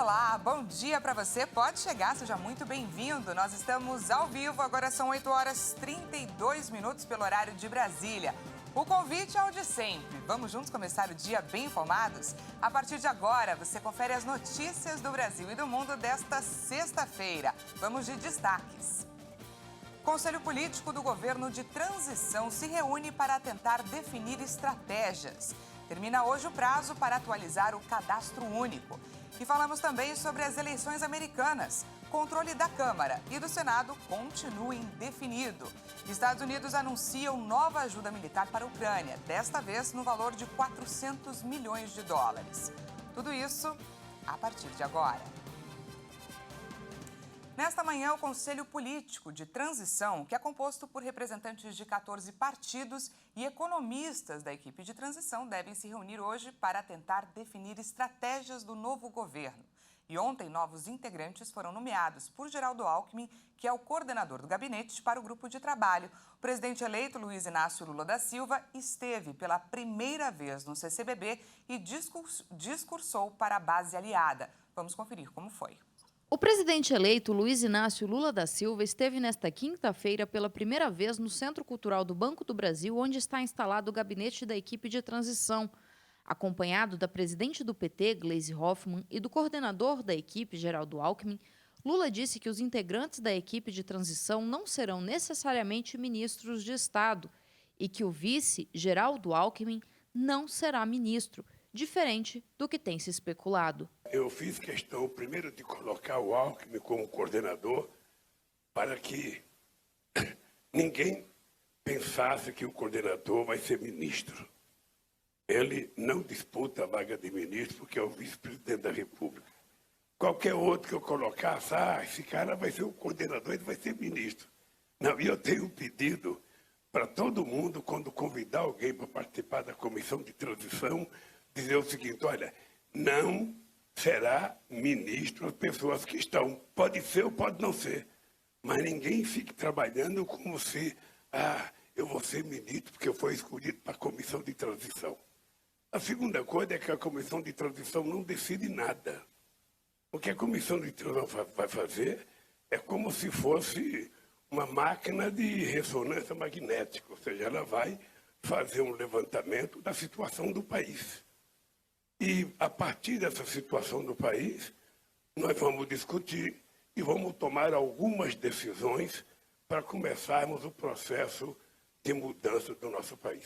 Olá, bom dia para você. Pode chegar, seja muito bem-vindo. Nós estamos ao vivo, agora são 8 horas 32 minutos pelo horário de Brasília. O convite é o de sempre. Vamos juntos começar o dia bem informados? A partir de agora, você confere as notícias do Brasil e do mundo desta sexta-feira. Vamos de destaques. Conselho Político do Governo de Transição se reúne para tentar definir estratégias. Termina hoje o prazo para atualizar o cadastro único. E falamos também sobre as eleições americanas. Controle da Câmara e do Senado continua indefinido. Estados Unidos anunciam nova ajuda militar para a Ucrânia, desta vez no valor de 400 milhões de dólares. Tudo isso a partir de agora. Nesta manhã, o Conselho Político de Transição, que é composto por representantes de 14 partidos e economistas da equipe de transição, devem se reunir hoje para tentar definir estratégias do novo governo. E ontem, novos integrantes foram nomeados por Geraldo Alckmin, que é o coordenador do gabinete, para o grupo de trabalho. O presidente eleito, Luiz Inácio Lula da Silva, esteve pela primeira vez no CCBB e discursou para a base aliada. Vamos conferir como foi. O presidente eleito, Luiz Inácio Lula da Silva, esteve nesta quinta-feira pela primeira vez no Centro Cultural do Banco do Brasil, onde está instalado o gabinete da equipe de transição. Acompanhado da presidente do PT, Gleisi Hoffmann, e do coordenador da equipe, Geraldo Alckmin, Lula disse que os integrantes da equipe de transição não serão necessariamente ministros de Estado e que o vice, Geraldo Alckmin, não será ministro, diferente do que tem se especulado. Eu fiz questão, primeiro, de colocar o Alckmin como coordenador para que ninguém pensasse que o coordenador vai ser ministro. Ele não disputa a vaga de ministro porque é o vice-presidente da República. Qualquer outro que eu colocasse, esse cara vai ser o coordenador, ele vai ser ministro. Não, e eu tenho um pedido para todo mundo, quando convidar alguém para participar da comissão de transição, dizer o seguinte: olha, não será ministro as pessoas que estão. Pode ser ou pode não ser. Mas ninguém fique trabalhando como se, eu vou ser ministro porque eu fui escolhido para a comissão de transição. A segunda coisa é que a comissão de transição não decide nada. O que a comissão de transição vai fazer é como se fosse uma máquina de ressonância magnética, ou seja, ela vai fazer um levantamento da situação do país. E, a partir dessa situação do país, nós vamos discutir e vamos tomar algumas decisões para começarmos o processo de mudança do nosso país.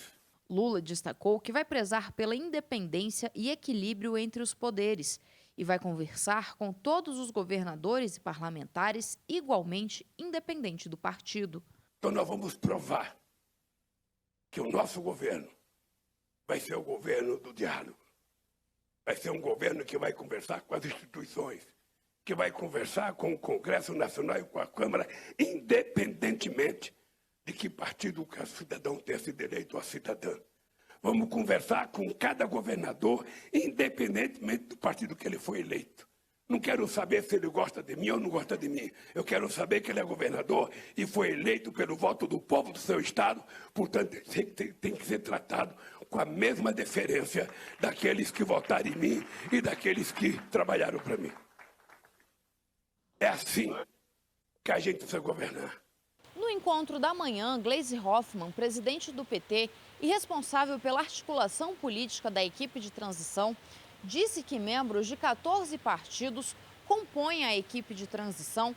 Lula destacou que vai prezar pela independência e equilíbrio entre os poderes e vai conversar com todos os governadores e parlamentares igualmente independente do partido. Então nós vamos provar que o nosso governo vai ser o governo do diálogo. Vai ser um governo que vai conversar com as instituições, que vai conversar com o Congresso Nacional e com a Câmara, independentemente de que partido o cidadão tenha sido eleito ou a cidadã. Vamos conversar com cada governador, independentemente do partido que ele foi eleito. Não quero saber se ele gosta de mim ou não gosta de mim. Eu quero saber que ele é governador e foi eleito pelo voto do povo do seu estado, portanto, tem que ser tratado com a mesma deferência daqueles que votaram em mim e daqueles que trabalharam para mim. É assim que a gente precisa governar. No encontro da manhã, Gleisi Hoffmann, presidente do PT e responsável pela articulação política da equipe de transição, disse que membros de 14 partidos compõem a equipe de transição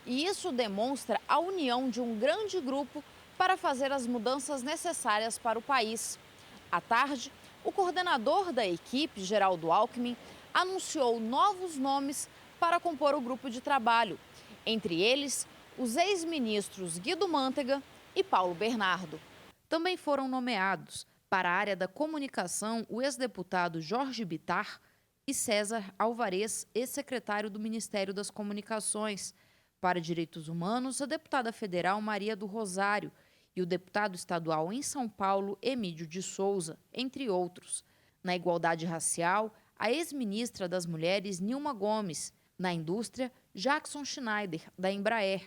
e isso demonstra a união de um grande grupo para fazer as mudanças necessárias para o país. À tarde, o coordenador da equipe, Geraldo Alckmin, anunciou novos nomes para compor o grupo de trabalho, entre eles os ex-ministros Guido Mantega e Paulo Bernardo. Também foram nomeados para a área da comunicação o ex-deputado Jorge Bittar e César Alvarez, ex-secretário do Ministério das Comunicações. Para Direitos Humanos, a deputada federal Maria do Rosário e o deputado estadual em São Paulo, Emídio de Souza, entre outros. Na igualdade racial, a ex-ministra das Mulheres, Nilma Gomes. Na indústria, Jackson Schneider, da Embraer.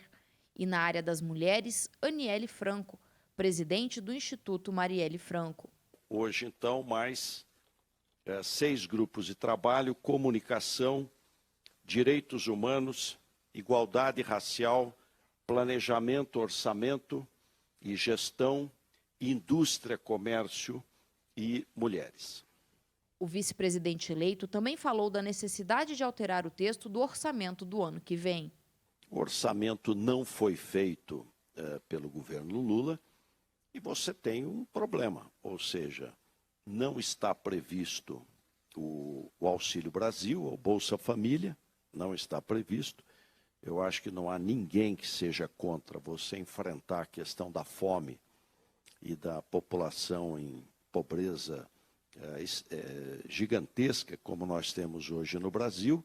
E na área das mulheres, Aniele Franco, presidente do Instituto Marielle Franco. Hoje, então, mais 6 grupos de trabalho: comunicação, direitos humanos, igualdade racial, planejamento, orçamento e gestão, indústria, comércio e mulheres. O vice-presidente eleito também falou da necessidade de alterar o texto do orçamento do ano que vem. O orçamento não foi feito pelo governo Lula e você tem um problema, ou seja, não está previsto o Auxílio Brasil, o Bolsa Família, não está previsto. Eu acho que não há ninguém que seja contra você enfrentar a questão da fome e da população em pobreza gigantesca, como nós temos hoje no Brasil,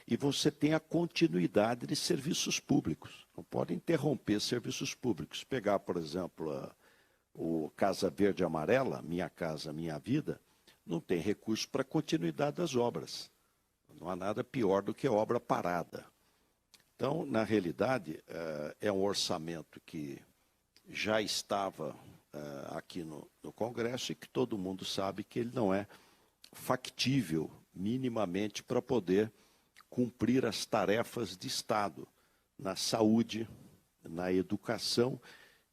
e você tem a continuidade de serviços públicos. Não pode interromper serviços públicos. Pegar, por exemplo, o Casa Verde e Amarela, Minha Casa Minha Vida, não tem recurso para a continuidade das obras. Não há nada pior do que obra parada. Então, na realidade, é um orçamento que já estava aqui no Congresso e que todo mundo sabe que ele não é factível minimamente para poder cumprir as tarefas de Estado na saúde, na educação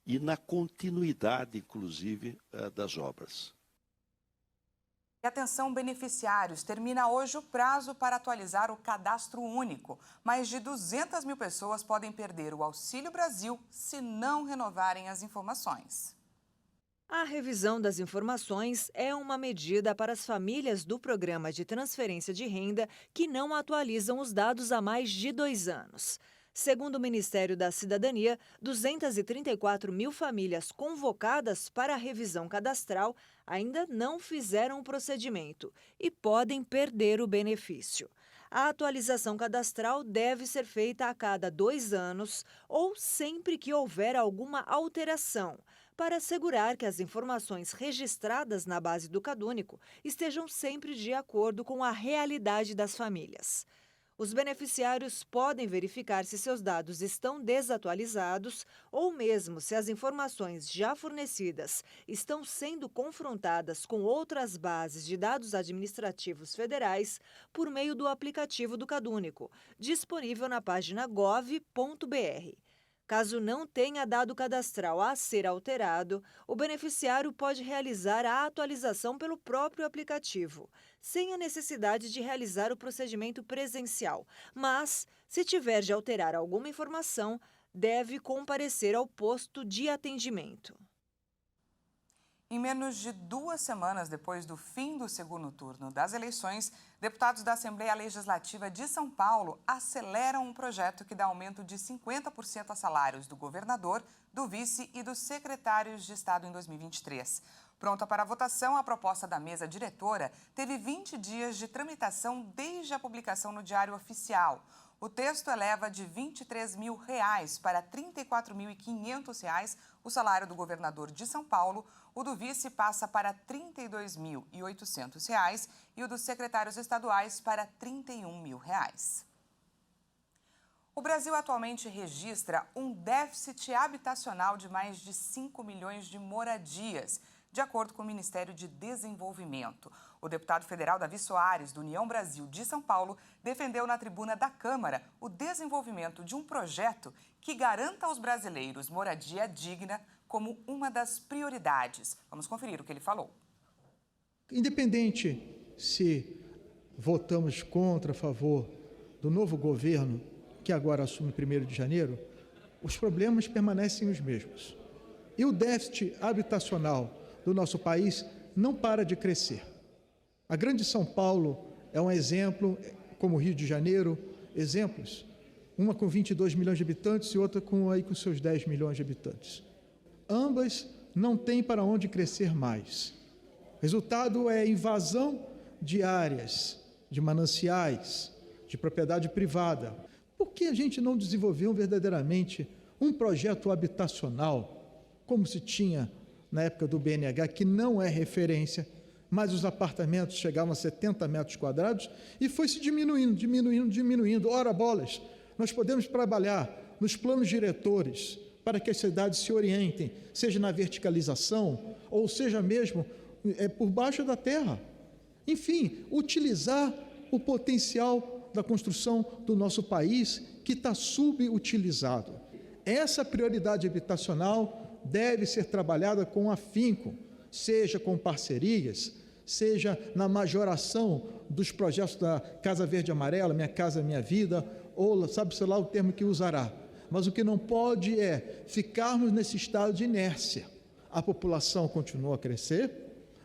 e na continuidade, inclusive, das obras. E atenção, beneficiários, termina hoje o prazo para atualizar o cadastro único. Mais de 200 mil pessoas podem perder o Auxílio Brasil se não renovarem as informações. A revisão das informações é uma medida para as famílias do Programa de Transferência de Renda que não atualizam os dados há mais de 2 anos. Segundo o Ministério da Cidadania, 234 mil famílias convocadas para a revisão cadastral ainda não fizeram o procedimento e podem perder o benefício. A atualização cadastral deve ser feita a cada 2 anos ou sempre que houver alguma alteração, para assegurar que as informações registradas na base do CadÚnico estejam sempre de acordo com a realidade das famílias. Os beneficiários podem verificar se seus dados estão desatualizados ou mesmo se as informações já fornecidas estão sendo confrontadas com outras bases de dados administrativos federais por meio do aplicativo do CadÚnico, disponível na página gov.br. Caso não tenha dado cadastral a ser alterado, o beneficiário pode realizar a atualização pelo próprio aplicativo, sem a necessidade de realizar o procedimento presencial. Mas, se tiver de alterar alguma informação, deve comparecer ao posto de atendimento. Em menos de 2 semanas depois do fim do segundo turno das eleições, deputados da Assembleia Legislativa de São Paulo aceleram um projeto que dá aumento de 50% a salários do governador, do vice e dos secretários de Estado em 2023. Pronta para a votação, a proposta da mesa diretora teve 20 dias de tramitação desde a publicação no Diário Oficial. O texto eleva de R$ 23 mil para R$ 34.500 o salário do governador de São Paulo, o do vice passa para R$ 32.800 e o dos secretários estaduais para R$ 31 mil. O Brasil atualmente registra um déficit habitacional de mais de 5 milhões de moradias, de acordo com o Ministério de Desenvolvimento. O deputado federal Davi Soares, do União Brasil de São Paulo, defendeu na tribuna da Câmara o desenvolvimento de um projeto que garanta aos brasileiros moradia digna como uma das prioridades. Vamos conferir o que ele falou. Independente se votamos contra, a favor do novo governo, que agora assume 1º de janeiro, os problemas permanecem os mesmos. E o déficit habitacional do nosso país não para de crescer. A Grande São Paulo é um exemplo, como o Rio de Janeiro, exemplos. Uma com 22 milhões de habitantes e outra com seus 10 milhões de habitantes. Ambas não têm para onde crescer mais. O resultado é invasão de áreas, de mananciais, de propriedade privada. Por que a gente não desenvolveu verdadeiramente um projeto habitacional, como se tinha na época do BNH, que não é referência, mas os apartamentos chegavam a 70 metros quadrados e foi se diminuindo. Ora bolas, nós podemos trabalhar nos planos diretores para que as cidades se orientem, seja na verticalização ou seja mesmo por baixo da terra. Enfim, utilizar o potencial da construção do nosso país que está subutilizado. Essa prioridade habitacional deve ser trabalhada com afinco, seja com parcerias, seja na majoração dos projetos da Casa Verde e Amarela, Minha Casa Minha Vida, ou sabe-se lá o termo que usará. Mas o que não pode é ficarmos nesse estado de inércia. A população continua a crescer.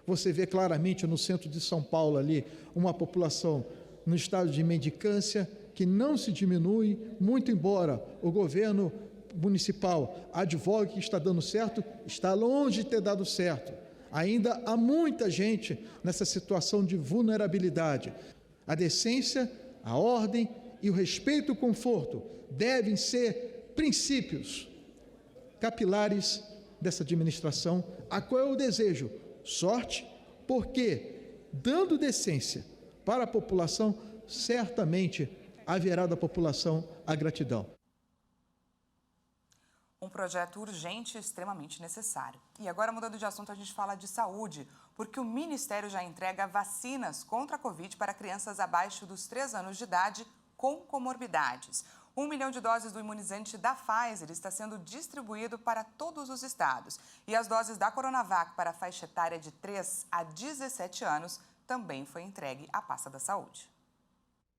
Você vê claramente no centro de São Paulo ali uma população no estado de mendicância que não se diminui, muito embora o governo municipal advogue que está dando certo, está longe de ter dado certo. Ainda há muita gente nessa situação de vulnerabilidade. A decência, a ordem e o respeito e o conforto devem ser princípios capilares dessa administração, a qual eu desejo sorte, porque, dando decência para a população, certamente haverá da população a gratidão. Um projeto urgente e extremamente necessário. E agora, mudando de assunto, a gente fala de saúde, porque o Ministério já entrega vacinas contra a Covid para crianças abaixo dos 3 anos de idade com comorbidades. 1 milhão de doses do imunizante da Pfizer está sendo distribuído para todos os estados. E as doses da Coronavac para a faixa etária de 3 a 17 anos também foi entregue à pasta da saúde.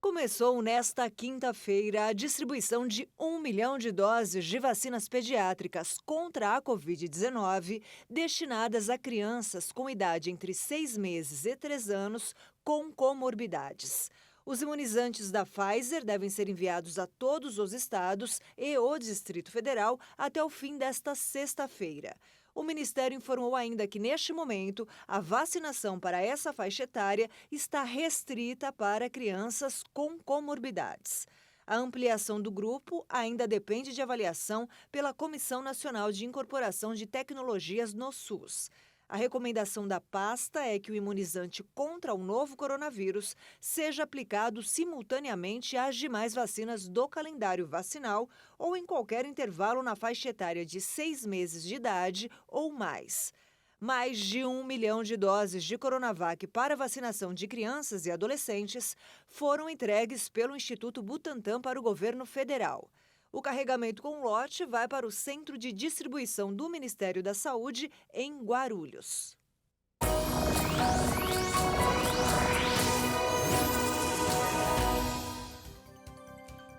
Começou nesta quinta-feira a distribuição de 1 milhão de doses de vacinas pediátricas contra a Covid-19 destinadas a crianças com idade entre 6 meses e 3 anos com comorbidades. Os imunizantes da Pfizer devem ser enviados a todos os estados e o Distrito Federal até o fim desta sexta-feira. O Ministério informou ainda que, neste momento, a vacinação para essa faixa etária está restrita para crianças com comorbidades. A ampliação do grupo ainda depende de avaliação pela Comissão Nacional de Incorporação de Tecnologias no SUS. A recomendação da pasta é que o imunizante contra o novo coronavírus seja aplicado simultaneamente às demais vacinas do calendário vacinal ou em qualquer intervalo na faixa etária de 6 meses de idade ou mais. Mais de 1 milhão de doses de Coronavac para vacinação de crianças e adolescentes foram entregues pelo Instituto Butantan para o governo federal. O carregamento com lote vai para o Centro de Distribuição do Ministério da Saúde, em Guarulhos.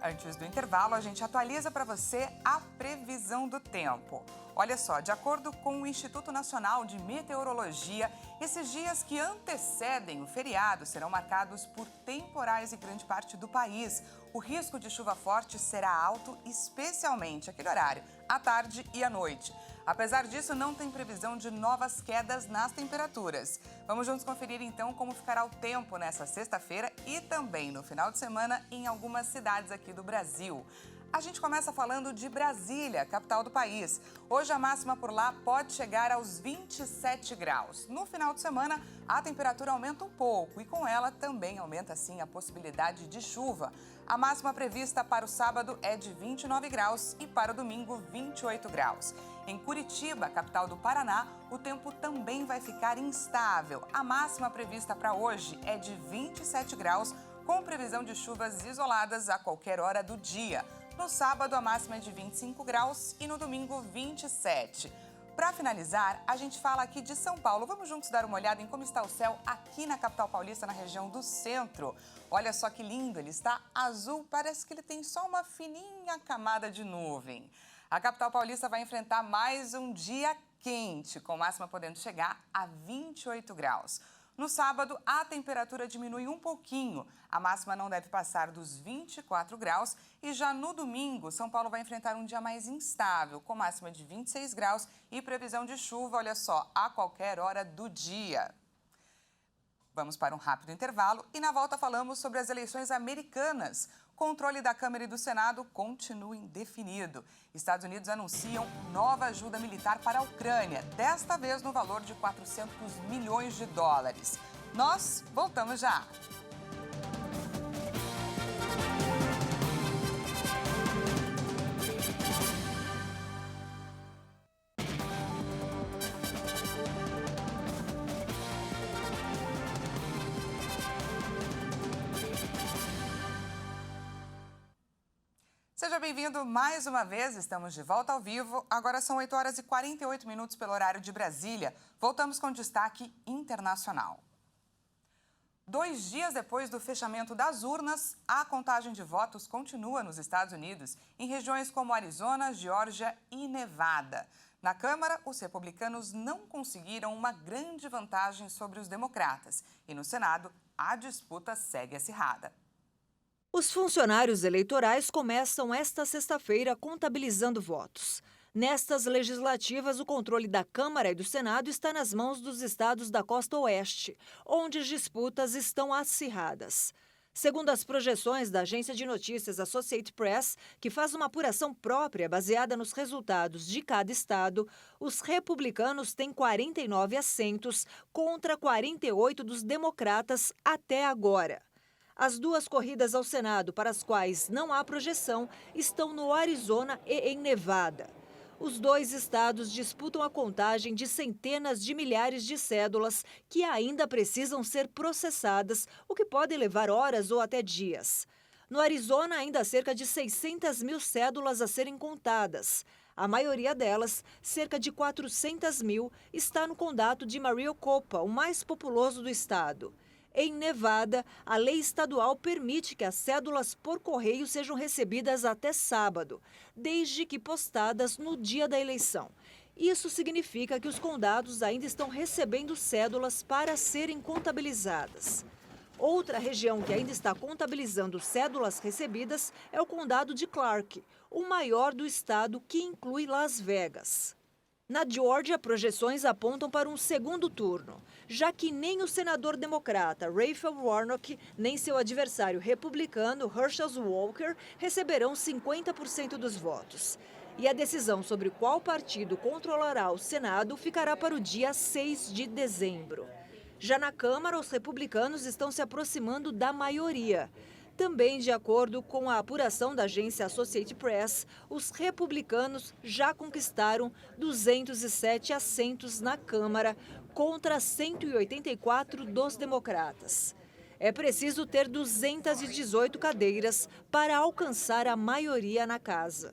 Antes do intervalo, a gente atualiza para você a previsão do tempo. Olha só, de acordo com o Instituto Nacional de Meteorologia, esses dias que antecedem o feriado serão marcados por temporais em grande parte do país. O risco de chuva forte será alto, especialmente aquele horário, à tarde e à noite. Apesar disso, não tem previsão de novas quedas nas temperaturas. Vamos juntos conferir então como ficará o tempo nessa sexta-feira e também no final de semana em algumas cidades aqui do Brasil. A gente começa falando de Brasília, capital do país. Hoje a máxima por lá pode chegar aos 27 graus. No final de semana, a temperatura aumenta um pouco e com ela também aumenta, assim, a possibilidade de chuva. A máxima prevista para o sábado é de 29 graus e para o domingo 28 graus. Em Curitiba, capital do Paraná, o tempo também vai ficar instável. A máxima prevista para hoje é de 27 graus, com previsão de chuvas isoladas a qualquer hora do dia. No sábado, a máxima é de 25 graus e no domingo, 27. Para finalizar, a gente fala aqui de São Paulo. Vamos juntos dar uma olhada em como está o céu aqui na capital paulista, na região do centro. Olha só que lindo, ele está azul, parece que ele tem só uma fininha camada de nuvem. A capital paulista vai enfrentar mais um dia quente, com máxima podendo chegar a 28 graus. No sábado, a temperatura diminui um pouquinho. A máxima não deve passar dos 24 graus. E já no domingo, São Paulo vai enfrentar um dia mais instável, com máxima de 26 graus e previsão de chuva, olha só, a qualquer hora do dia. Vamos para um rápido intervalo e na volta falamos sobre as eleições americanas. Controle da Câmara e do Senado continua indefinido. Estados Unidos anunciam nova ajuda militar para a Ucrânia, desta vez no valor de 400 milhões de dólares. Nós voltamos já. Seja bem-vindo mais uma vez, estamos de volta ao vivo. Agora são 8 horas e 48 minutos pelo horário de Brasília. Voltamos com destaque internacional. 2 dias depois do fechamento das urnas, a contagem de votos continua nos Estados Unidos, em regiões como Arizona, Geórgia e Nevada. Na Câmara, os republicanos não conseguiram uma grande vantagem sobre os democratas. E no Senado, a disputa segue acirrada. Os funcionários eleitorais começam esta sexta-feira contabilizando votos. Nestas legislativas, o controle da Câmara e do Senado está nas mãos dos estados da costa oeste, onde as disputas estão acirradas. Segundo as projeções da agência de notícias Associated Press, que faz uma apuração própria baseada nos resultados de cada estado, os republicanos têm 49 assentos contra 48 dos democratas até agora. As 2 corridas ao Senado, para as quais não há projeção, estão no Arizona e em Nevada. Os 2 estados disputam a contagem de centenas de milhares de cédulas que ainda precisam ser processadas, o que pode levar horas ou até dias. No Arizona, ainda há cerca de 600 mil cédulas a serem contadas. A maioria delas, cerca de 400 mil, está no condado de Maricopa, o mais populoso do estado. Em Nevada, a lei estadual permite que as cédulas por correio sejam recebidas até sábado, desde que postadas no dia da eleição. Isso significa que os condados ainda estão recebendo cédulas para serem contabilizadas. Outra região que ainda está contabilizando cédulas recebidas é o condado de Clark, o maior do estado, que inclui Las Vegas. Na Geórgia, projeções apontam para um segundo turno, já que nem o senador democrata Raphael Warnock, nem seu adversário republicano Herschel Walker receberão 50% dos votos. E a decisão sobre qual partido controlará o Senado ficará para o dia 6 de dezembro. Já na Câmara, os republicanos estão se aproximando da maioria. Também, de acordo com a apuração da agência Associated Press, os republicanos já conquistaram 207 assentos na Câmara contra 184 dos democratas. É preciso ter 218 cadeiras para alcançar a maioria na casa.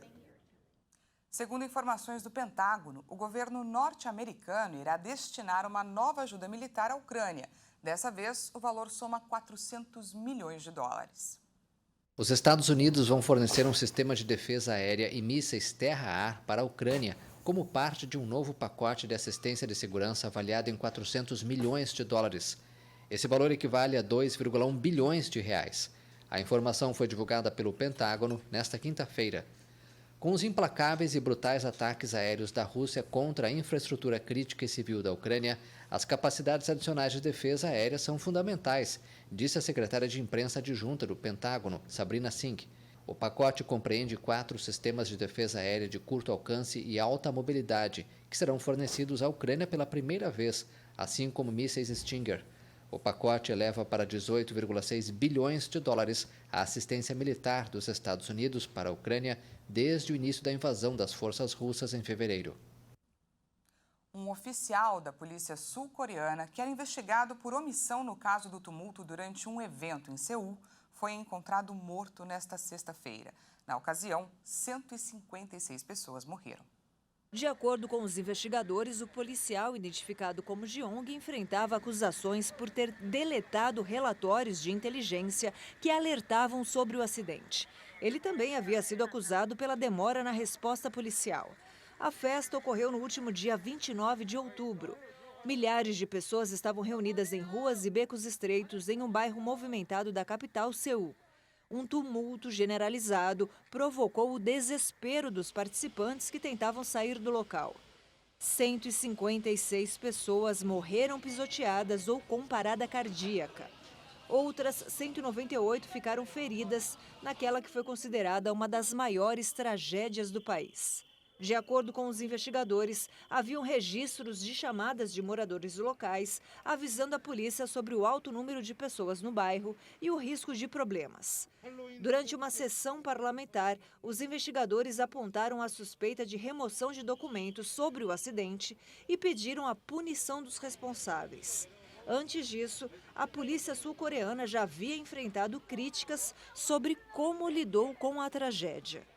Segundo informações do Pentágono, o governo norte-americano irá destinar uma nova ajuda militar à Ucrânia. Dessa vez, o valor soma 400 milhões de dólares. Os Estados Unidos vão fornecer um sistema de defesa aérea e mísseis terra-ar para a Ucrânia, como parte de um novo pacote de assistência de segurança avaliado em 400 milhões de dólares. Esse valor equivale a 2,1 bilhões de reais. A informação foi divulgada pelo Pentágono nesta quinta-feira. Com os implacáveis e brutais ataques aéreos da Rússia contra a infraestrutura crítica e civil da Ucrânia, as capacidades adicionais de defesa aérea são fundamentais, disse a secretária de imprensa adjunta do Pentágono, Sabrina Singh. O pacote compreende 4 sistemas de defesa aérea de curto alcance e alta mobilidade, que serão fornecidos à Ucrânia pela primeira vez, assim como mísseis Stinger. O pacote eleva para 18,6 bilhões de dólares a assistência militar dos Estados Unidos para a Ucrânia desde o início da invasão das forças russas em fevereiro. Um oficial da polícia sul-coreana, que era investigado por omissão no caso do tumulto durante um evento em Seul, foi encontrado morto nesta sexta-feira. Na ocasião, 156 pessoas morreram. De acordo com os investigadores, o policial, identificado como Jeong, enfrentava acusações por ter deletado relatórios de inteligência que alertavam sobre o acidente. Ele também havia sido acusado pela demora na resposta policial. A festa ocorreu no último dia 29 de outubro. Milhares de pessoas estavam reunidas em ruas e becos estreitos em um bairro movimentado da capital, Seul. Um tumulto generalizado provocou o desespero dos participantes que tentavam sair do local. 156 pessoas morreram pisoteadas ou com parada cardíaca. Outras 198 ficaram feridas naquela que foi considerada uma das maiores tragédias do país. De acordo com os investigadores, haviam registros de chamadas de moradores locais avisando a polícia sobre o alto número de pessoas no bairro e o risco de problemas. Durante uma sessão parlamentar, os investigadores apontaram a suspeita de remoção de documentos sobre o acidente e pediram a punição dos responsáveis. Antes disso, a polícia sul-coreana já havia enfrentado críticas sobre como lidou com a tragédia.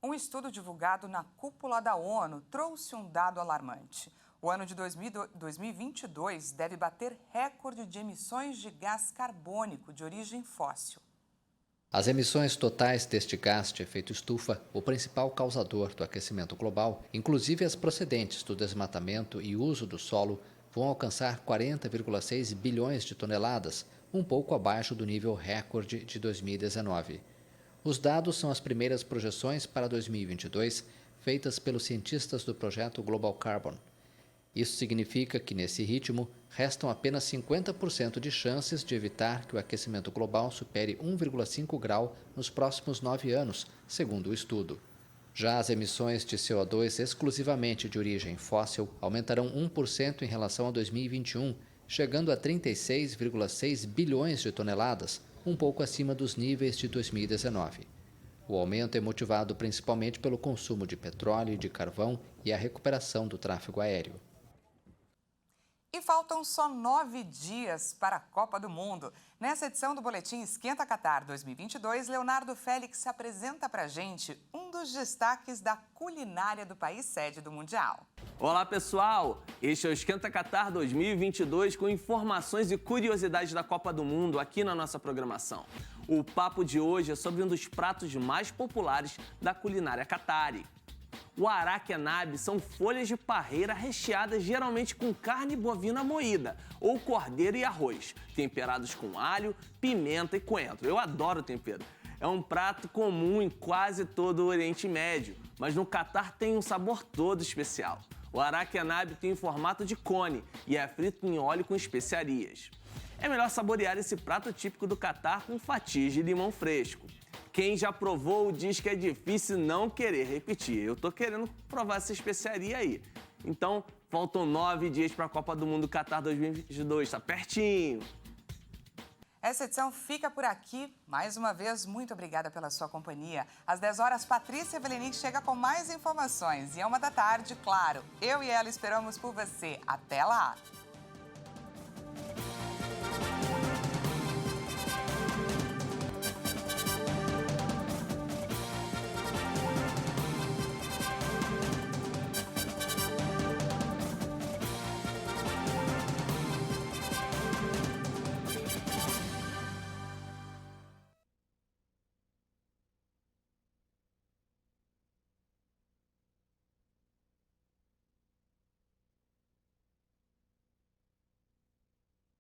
Um estudo divulgado na cúpula da ONU trouxe um dado alarmante. O ano de 2022 deve bater recorde de emissões de gás carbônico de origem fóssil. As emissões totais deste gás de efeito estufa, o principal causador do aquecimento global, inclusive as procedentes do desmatamento e uso do solo, vão alcançar 40,6 bilhões de toneladas, um pouco abaixo do nível recorde de 2019. Os dados são as primeiras projeções para 2022, feitas pelos cientistas do projeto Global Carbon. Isso significa que, nesse ritmo, restam apenas 50% de chances de evitar que o aquecimento global supere 1,5 grau nos próximos 9 anos, segundo o estudo. Já as emissões de CO2 exclusivamente de origem fóssil aumentarão 1% em relação a 2021, chegando a 36,6 bilhões de toneladas, um pouco acima dos níveis de 2019. O aumento é motivado principalmente pelo consumo de petróleo e de carvão e a recuperação do tráfego aéreo. E faltam só 9 dias para a Copa do Mundo. Nessa edição do Boletim Esquenta Qatar 2022, Leonardo Félix apresenta pra gente um dos destaques da culinária do país sede do Mundial. Olá, pessoal! Este é o Esquenta Qatar 2022 com informações e curiosidades da Copa do Mundo aqui na nossa programação. O papo de hoje é sobre um dos pratos mais populares da culinária qatari. O araque-nabe são folhas de parreira recheadas geralmente com carne bovina moída ou cordeiro e arroz, temperados com alho, pimenta e coentro. Eu adoro tempero. É um prato comum em quase todo o Oriente Médio, mas no Qatar tem um sabor todo especial. O araque-nabe tem o formato de cone e é frito em óleo com especiarias. É melhor saborear esse prato típico do Qatar com fatias de limão fresco. Quem já provou diz que é difícil não querer repetir. Eu tô querendo provar essa especiaria aí. Então, faltam 9 dias para a Copa do Mundo Qatar 2022, tá pertinho. Essa edição fica por aqui. Mais uma vez, muito obrigada pela sua companhia. Às 10 horas, Patrícia Velenic chega com mais informações. E à 1 da tarde, claro, eu e ela esperamos por você. Até lá!